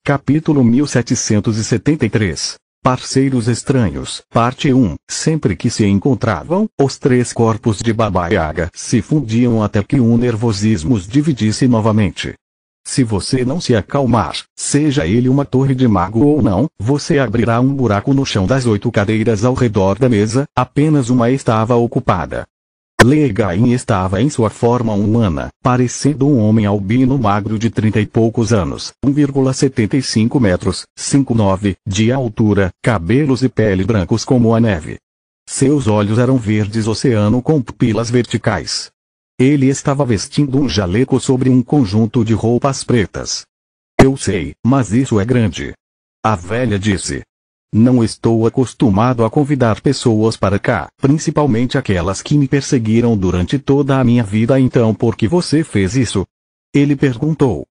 Capítulo 1773. Parceiros estranhos. Parte 1. Sempre que se encontravam, os três corpos de Baba Yaga se fundiam até que um nervosismo os dividisse novamente. Se você não se acalmar, seja ele uma torre de mago ou não, você abrirá um buraco no chão das 8 cadeiras ao redor da mesa, apenas uma estava ocupada. Legain estava em sua forma humana, parecendo um homem albino magro de 30 e poucos anos, 1,75 metros, 5,9 de altura, cabelos e pele brancos como a neve. Seus olhos eram verdes oceano com pupilas verticais. Ele estava vestindo um jaleco sobre um conjunto de roupas pretas. Eu sei, mas isso é grande. A velha disse. Não estou acostumado a convidar pessoas para cá, principalmente aquelas que me perseguiram durante toda a minha vida. Então por que você fez isso? Ele perguntou.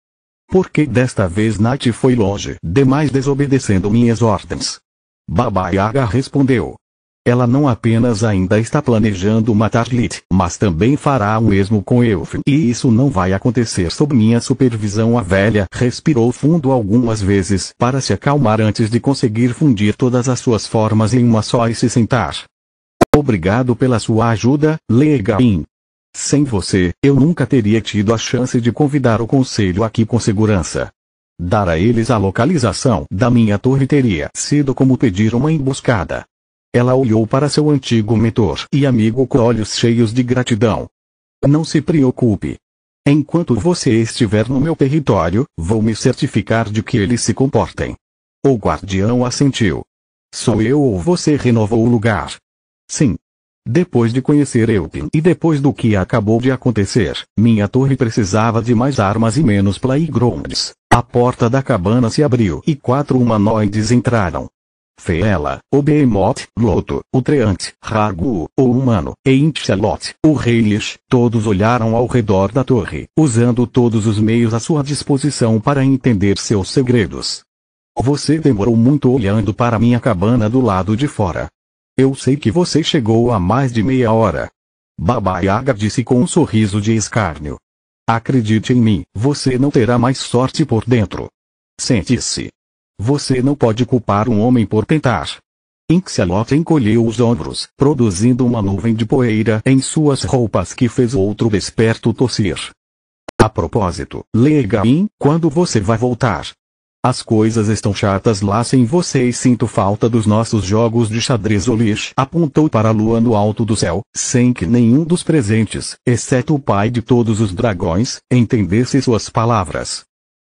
Porque desta vez Night foi longe demais desobedecendo minhas ordens. Baba Yaga respondeu. Ela não apenas ainda está planejando matar Lilith, mas também fará o mesmo com Elfin. E isso não vai acontecer sob minha supervisão. A velha respirou fundo algumas vezes para se acalmar antes de conseguir fundir todas as suas formas em uma só e se sentar. Obrigado pela sua ajuda, Legain. Sem você, eu nunca teria tido a chance de convidar o conselho aqui com segurança. Dar a eles a localização da minha torre teria sido como pedir uma emboscada. Ela olhou para seu antigo mentor e amigo com olhos cheios de gratidão. Não se preocupe. Enquanto você estiver no meu território, vou me certificar de que eles se comportem. O guardião assentiu. Sou eu ou você renovou o lugar? Sim. Depois de conhecer Elpin e depois do que acabou de acontecer, minha torre precisava de mais armas e menos playgrounds. A porta da cabana se abriu e 4 humanoides entraram. Feela, o Behemoth, Loto, o Treant, Ragu, o humano, e Inchalot, o rei Lish, todos olharam ao redor da torre, usando todos os meios à sua disposição para entender seus segredos. Você demorou muito olhando para minha cabana do lado de fora. Eu sei que você chegou há mais de meia hora. Baba Yaga disse com um sorriso de escárnio. Acredite em mim, você não terá mais sorte por dentro. Sente-se. Você não pode culpar um homem por tentar. Inchalot encolheu os ombros, produzindo uma nuvem de poeira em suas roupas que fez outro desperto tossir. A propósito, Legain, quando você vai voltar? As coisas estão chatas lá sem você e sinto falta dos nossos jogos de xadrez. O Lish apontou para a lua no alto do céu, sem que nenhum dos presentes, exceto o pai de todos os dragões, entendesse suas palavras.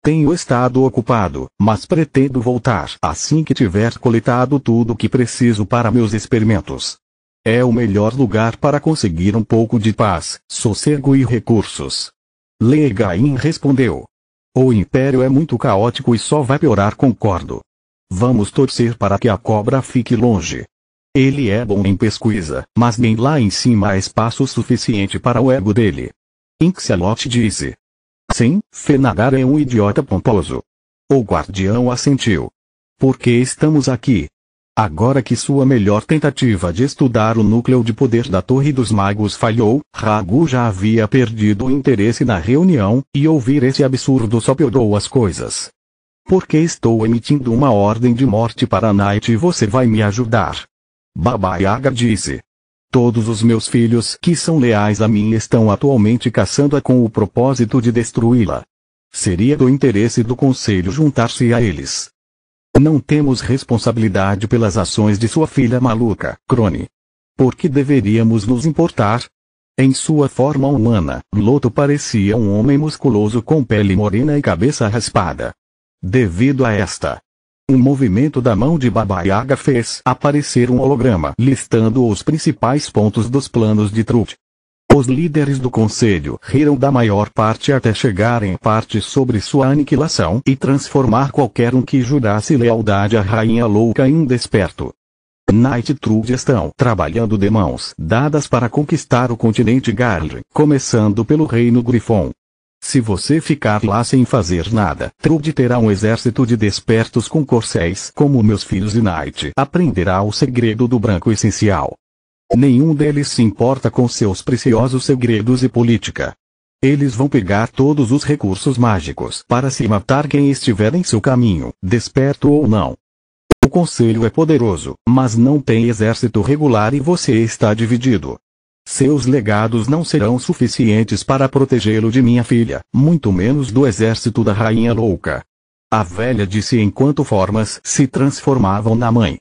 Tenho estado ocupado, mas pretendo voltar assim que tiver coletado tudo o que preciso para meus experimentos. É o melhor lugar para conseguir um pouco de paz, sossego e recursos. Legain respondeu. O Império é muito caótico e só vai piorar. Concordo. Vamos torcer para que a cobra fique longe. Ele é bom em pesquisa, mas nem lá em cima há espaço suficiente para o ego dele. Inchalot disse. Sim, Fenagar é um idiota pomposo. O guardião assentiu. Por que estamos aqui? Agora que sua melhor tentativa de estudar o núcleo de poder da Torre dos Magos falhou, Ragu já havia perdido o interesse na reunião, e ouvir esse absurdo só piorou as coisas. Porque estou emitindo uma ordem de morte para Night e você vai me ajudar. Baba Yaga disse. Todos os meus filhos que são leais a mim estão atualmente caçando-a com o propósito de destruí-la. Seria do interesse do Conselho juntar-se a eles. Não temos responsabilidade pelas ações de sua filha maluca, Crone. Por que deveríamos nos importar? Em sua forma humana, Loto parecia um homem musculoso com pele morena e cabeça raspada. Devido a esta, um movimento da mão de Baba Yaga fez aparecer um holograma listando os principais pontos dos planos de Truth. Os líderes do conselho riram da maior parte até chegarem à parte sobre sua aniquilação e transformar qualquer um que jurasse lealdade à rainha louca em um desperto. Night e Truth estão trabalhando de mãos dadas para conquistar o continente Garl, começando pelo reino Grifon. Se você ficar lá sem fazer nada, Trude terá um exército de despertos com corcéis como meus filhos e Night aprenderá o segredo do branco essencial. Nenhum deles se importa com seus preciosos segredos e política. Eles vão pegar todos os recursos mágicos para se matar quem estiver em seu caminho, desperto ou não. O conselho é poderoso, mas não tem exército regular e você está dividido. Seus legados não serão suficientes para protegê-lo de minha filha, muito menos do exército da rainha louca. A velha disse enquanto formas se transformavam na mãe.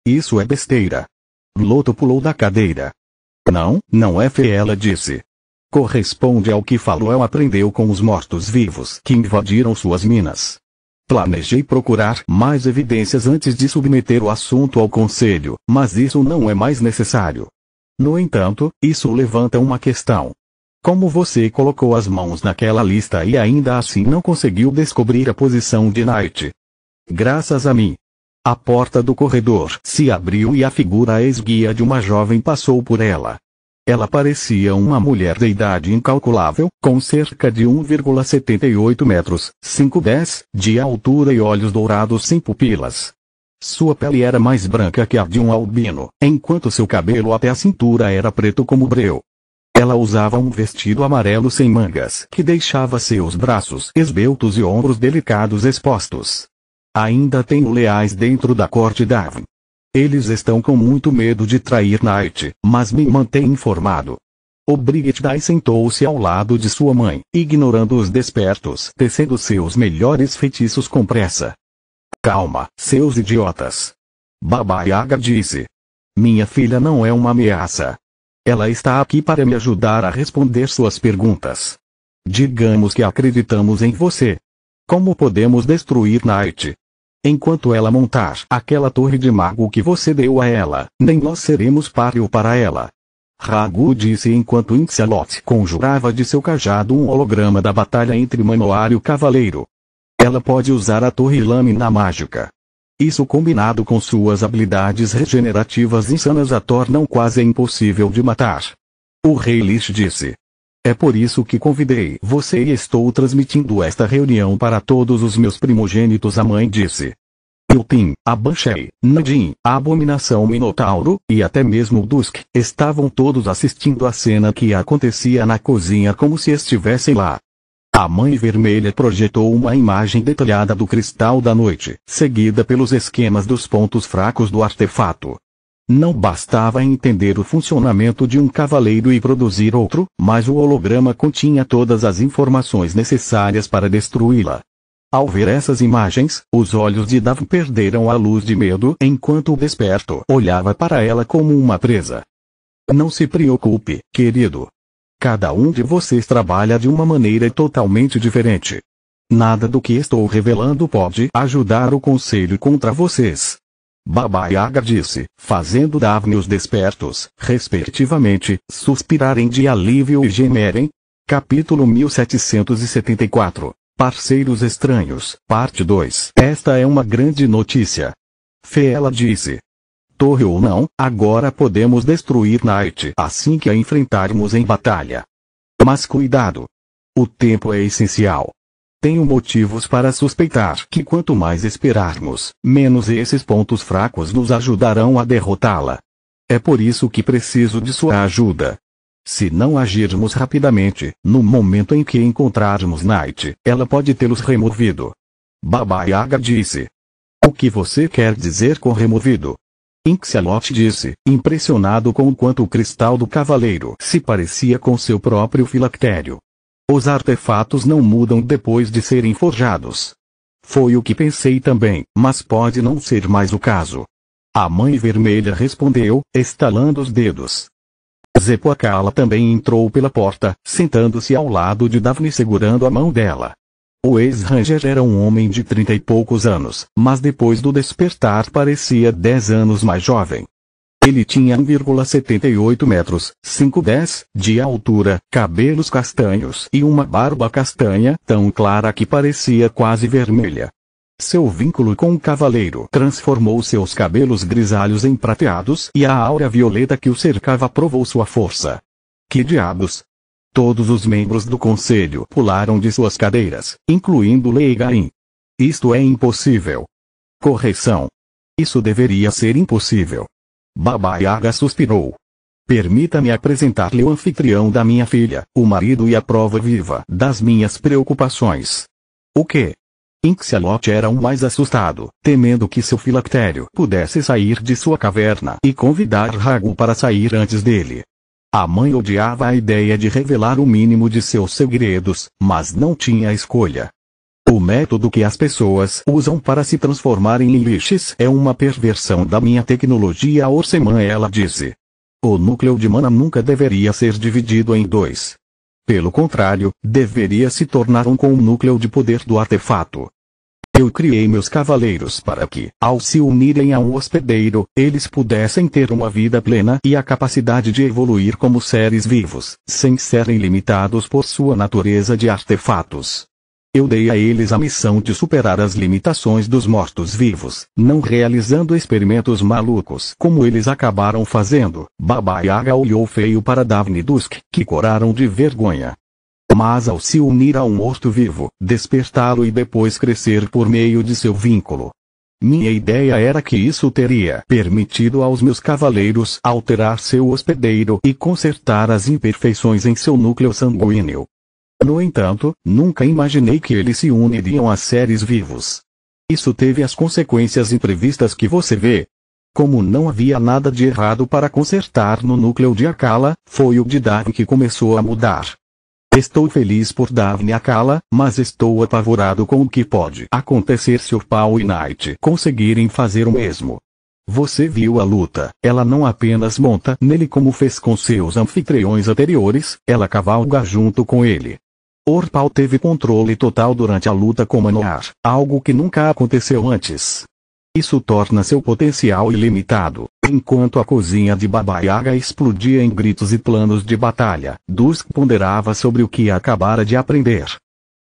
Isso é besteira. Loto pulou da cadeira. Não é fé, ela disse. Corresponde ao que Faluel aprendeu com os mortos-vivos que invadiram suas minas. Planejei procurar mais evidências antes de submeter o assunto ao conselho, mas isso não é mais necessário. No entanto, isso levanta uma questão. Como você colocou as mãos naquela lista e ainda assim não conseguiu descobrir a posição de Night? Graças a mim. A porta do corredor se abriu e a figura esguia de uma jovem passou por ela. Ela parecia uma mulher de idade incalculável, com cerca de 1,78 metros, 5,10, de altura e olhos dourados sem pupilas. Sua pele era mais branca que a de um albino, enquanto seu cabelo até a cintura era preto como breu. Ela usava um vestido amarelo sem mangas, que deixava seus braços esbeltos e ombros delicados expostos. Ainda tenho leais dentro da corte Davin. Eles estão com muito medo de trair Night, mas me mantém informado. O Brigitdai sentou-se ao lado de sua mãe, ignorando os despertos, tecendo seus melhores feitiços com pressa. Calma, seus idiotas. Baba Yaga disse. Minha filha não é uma ameaça. Ela está aqui para me ajudar a responder suas perguntas. Digamos que acreditamos em você. Como podemos destruir Night? Enquanto ela montar aquela torre de mago que você deu a ela, nem nós seremos páreo para ela. Ragu disse enquanto Inxalot conjurava de seu cajado um holograma da batalha entre Manoar e o Cavaleiro. Ela pode usar a torre lâmina mágica. Isso combinado com suas habilidades regenerativas insanas a tornam quase impossível de matar. O rei Lish disse. É por isso que convidei você e estou transmitindo esta reunião para todos os meus primogênitos, a mãe disse. Ilpin, a Banshee, Nadine, a Abominação Minotauro, e até mesmo Dusk, estavam todos assistindo à cena que acontecia na cozinha como se estivessem lá. A Mãe Vermelha projetou uma imagem detalhada do Cristal da Noite, seguida pelos esquemas dos pontos fracos do artefato. Não bastava entender o funcionamento de um cavaleiro e produzir outro, mas o holograma continha todas as informações necessárias para destruí-la. Ao ver essas imagens, os olhos de Dav perderam a luz de medo enquanto o desperto olhava para ela como uma presa. Não se preocupe, querido. Cada um de vocês trabalha de uma maneira totalmente diferente. Nada do que estou revelando pode ajudar o conselho contra vocês. Baba Yaga disse, fazendo Davni os despertos, respectivamente, suspirarem de alívio e gemerem. Capítulo 1774. Parceiros Estranhos, Parte 2. Esta é uma grande notícia. Fela disse. Torre ou não, agora podemos destruir Night assim que a enfrentarmos em batalha. Mas cuidado. O tempo é essencial. Tenho motivos para suspeitar que quanto mais esperarmos, menos esses pontos fracos nos ajudarão a derrotá-la. É por isso que preciso de sua ajuda. Se não agirmos rapidamente, no momento em que encontrarmos Night, ela pode tê-los removido. Baba Yaga disse. O que você quer dizer com removido? Inxalot disse, impressionado com o quanto o cristal do cavaleiro se parecia com seu próprio filactério. Os artefatos não mudam depois de serem forjados. Foi o que pensei também, mas pode não ser mais o caso. A Mãe Vermelha respondeu, estalando os dedos. Zepoacala também entrou pela porta, sentando-se ao lado de Daphne segurando a mão dela. O ex-ranger era um homem de 30 e poucos anos, mas depois do despertar parecia 10 anos mais jovem. Ele tinha 1,78 metros, 5,10, de altura, cabelos castanhos e uma barba castanha, tão clara que parecia quase vermelha. Seu vínculo com o cavaleiro transformou seus cabelos grisalhos em prateados e a áurea violeta que o cercava provou sua força. Que diabos! Todos os membros do conselho pularam de suas cadeiras, incluindo Leigain. Isto é impossível. Correção. Isso deveria ser impossível. Baba Yaga suspirou. Permita-me apresentar-lhe o anfitrião da minha filha, o marido e a prova viva das minhas preocupações. O quê? Inxalot era o mais assustado, temendo que seu filactério pudesse sair de sua caverna e convidar Ragu para sair antes dele. A mãe odiava a ideia de revelar o mínimo de seus segredos, mas não tinha escolha. O método que as pessoas usam para se transformar em liliches é uma perversão da minha tecnologia Orseman, ela disse. O núcleo de mana nunca deveria ser dividido em dois. Pelo contrário, deveria se tornar um com o núcleo de poder do artefato. Eu criei meus cavaleiros para que, ao se unirem a um hospedeiro, eles pudessem ter uma vida plena e a capacidade de evoluir como seres vivos, sem serem limitados por sua natureza de artefatos. Eu dei a eles a missão de superar as limitações dos mortos-vivos, não realizando experimentos malucos como eles acabaram fazendo. Baba Yaga olhou feio para Davni Dusk, que coraram de vergonha. Mas ao se unir a um morto-vivo, despertá-lo e depois crescer por meio de seu vínculo. Minha ideia era que isso teria permitido aos meus cavaleiros alterar seu hospedeiro e consertar as imperfeições em seu núcleo sanguíneo. No entanto, nunca imaginei que eles se uniriam a seres vivos. Isso teve as consequências imprevistas que você vê. Como não havia nada de errado para consertar no núcleo de Akala, foi o de Davni que começou a mudar. Estou feliz por Davni e Akala, mas estou apavorado com o que pode acontecer se o Paul e Knight conseguirem fazer o mesmo. Você viu a luta, ela não apenas monta nele como fez com seus anfitriões anteriores, ela cavalga junto com ele. Orpal teve controle total durante a luta com Manoar, algo que nunca aconteceu antes. Isso torna seu potencial ilimitado. Enquanto a cozinha de Baba Yaga explodia em gritos e planos de batalha, Dusk ponderava sobre o que acabara de aprender.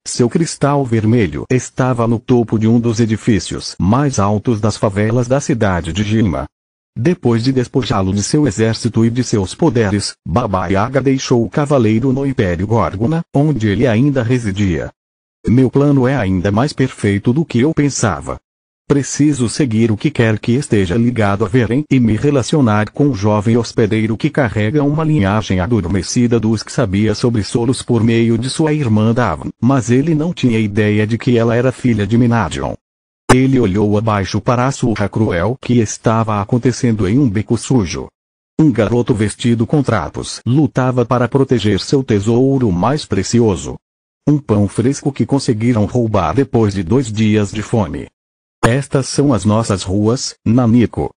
Seu cristal vermelho estava no topo de um dos edifícios mais altos das favelas da cidade de Jima. Depois de despojá-lo de seu exército e de seus poderes, Baba Yaga deixou o cavaleiro no Império Gorgona, onde ele ainda residia. Meu plano é ainda mais perfeito do que eu pensava. Preciso seguir o que quer que esteja ligado a Veren e me relacionar com um jovem hospedeiro que carrega uma linhagem adormecida. Dusk sabia sobre Solos por meio de sua irmã Davn, mas ele não tinha ideia de que ela era filha de Minadion. Ele olhou abaixo para a surra cruel que estava acontecendo em um beco sujo. Um garoto vestido com trapos lutava para proteger seu tesouro mais precioso. Um pão fresco que conseguiram roubar depois de 2 dias de fome. Estas são as nossas ruas, Naniko.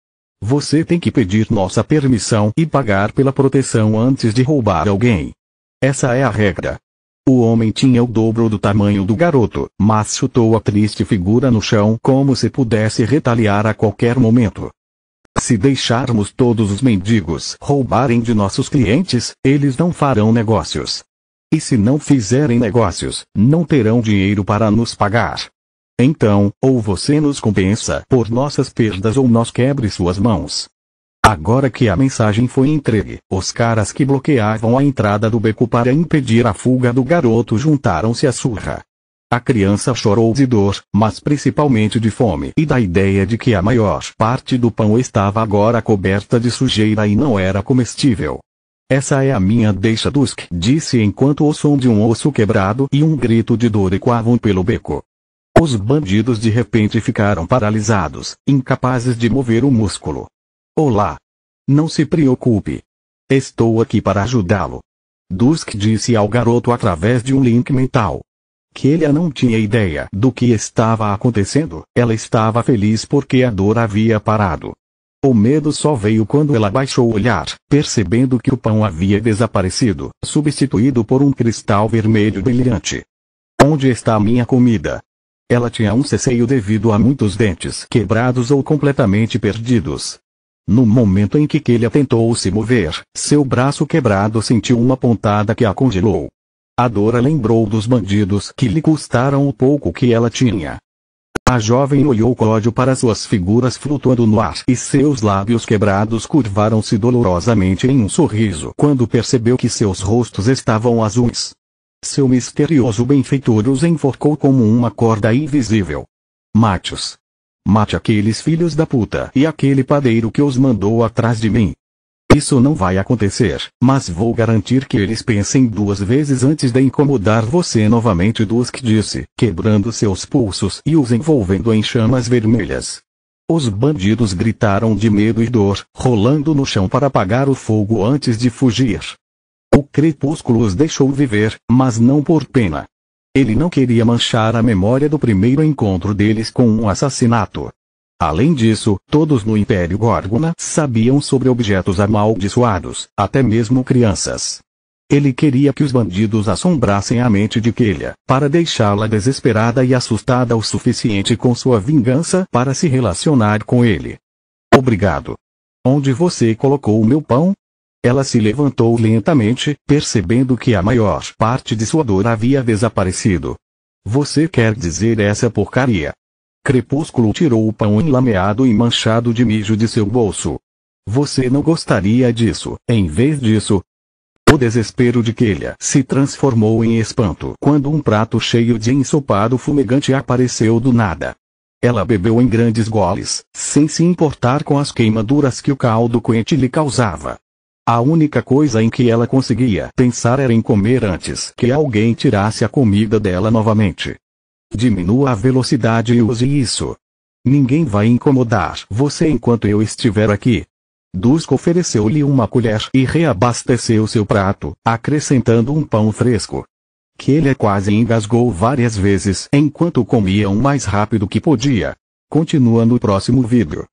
Você tem que pedir nossa permissão e pagar pela proteção antes de roubar alguém. Essa é a regra. O homem tinha o dobro do tamanho do garoto, mas chutou a triste figura no chão como se pudesse retaliar a qualquer momento. Se deixarmos todos os mendigos roubarem de nossos clientes, eles não farão negócios. E se não fizerem negócios, não terão dinheiro para nos pagar. Então, ou você nos compensa por nossas perdas ou nós quebre suas mãos. Agora que a mensagem foi entregue, os caras que bloqueavam a entrada do beco para impedir a fuga do garoto juntaram-se à surra. A criança chorou de dor, mas principalmente de fome e da ideia de que a maior parte do pão estava agora coberta de sujeira e não era comestível. Essa é a minha deixa, Dusk, disse enquanto o som de um osso quebrado e um grito de dor ecoavam pelo beco. Os bandidos de repente ficaram paralisados, incapazes de mover o músculo. Olá. Não se preocupe. Estou aqui para ajudá-lo. Dusk disse ao garoto através de um link mental. Que ele não tinha ideia do que estava acontecendo, ela estava feliz porque a dor havia parado. O medo só veio quando ela baixou o olhar, percebendo que o pão havia desaparecido, substituído por um cristal vermelho brilhante. Onde está minha comida? Ela tinha um ceceio devido a muitos dentes quebrados ou completamente perdidos. No momento em que Kellia tentou se mover, seu braço quebrado sentiu uma pontada que a congelou. A dor a lembrou dos bandidos que lhe custaram o pouco que ela tinha. A jovem olhou com ódio para suas figuras flutuando no ar e seus lábios quebrados curvaram-se dolorosamente em um sorriso quando percebeu que seus rostos estavam azuis. Seu misterioso benfeitor os enforcou como uma corda invisível. Mate-os. Mate aqueles filhos da puta e aquele padeiro que os mandou atrás de mim. Isso não vai acontecer, mas vou garantir que eles pensem duas vezes antes de incomodar você novamente, Dusk disse, quebrando seus pulsos e os envolvendo em chamas vermelhas. Os bandidos gritaram de medo e dor, rolando no chão para apagar o fogo antes de fugir. O crepúsculo os deixou viver, mas não por pena. Ele não queria manchar a memória do primeiro encontro deles com um assassinato. Além disso, todos no Império Górgona sabiam sobre objetos amaldiçoados, até mesmo crianças. Ele queria que os bandidos assombrassem a mente de Kelia, para deixá-la desesperada e assustada o suficiente com sua vingança para se relacionar com ele. Obrigado. Onde você colocou o meu pão? Ela se levantou lentamente, percebendo que a maior parte de sua dor havia desaparecido. Você quer dizer essa porcaria? Crepúsculo tirou o pão enlameado e manchado de mijo de seu bolso. Você não gostaria disso, em vez disso? O desespero de Kelia se transformou em espanto quando um prato cheio de ensopado fumegante apareceu do nada. Ela bebeu em grandes goles, sem se importar com as queimaduras que o caldo quente lhe causava. A única coisa em que ela conseguia pensar era em comer antes que alguém tirasse a comida dela novamente. Diminua a velocidade e use isso. Ninguém vai incomodar você enquanto eu estiver aqui. Dusk ofereceu-lhe uma colher e reabasteceu seu prato, acrescentando um pão fresco. Kelia quase engasgou várias vezes enquanto comia o mais rápido que podia. Continua no próximo vídeo.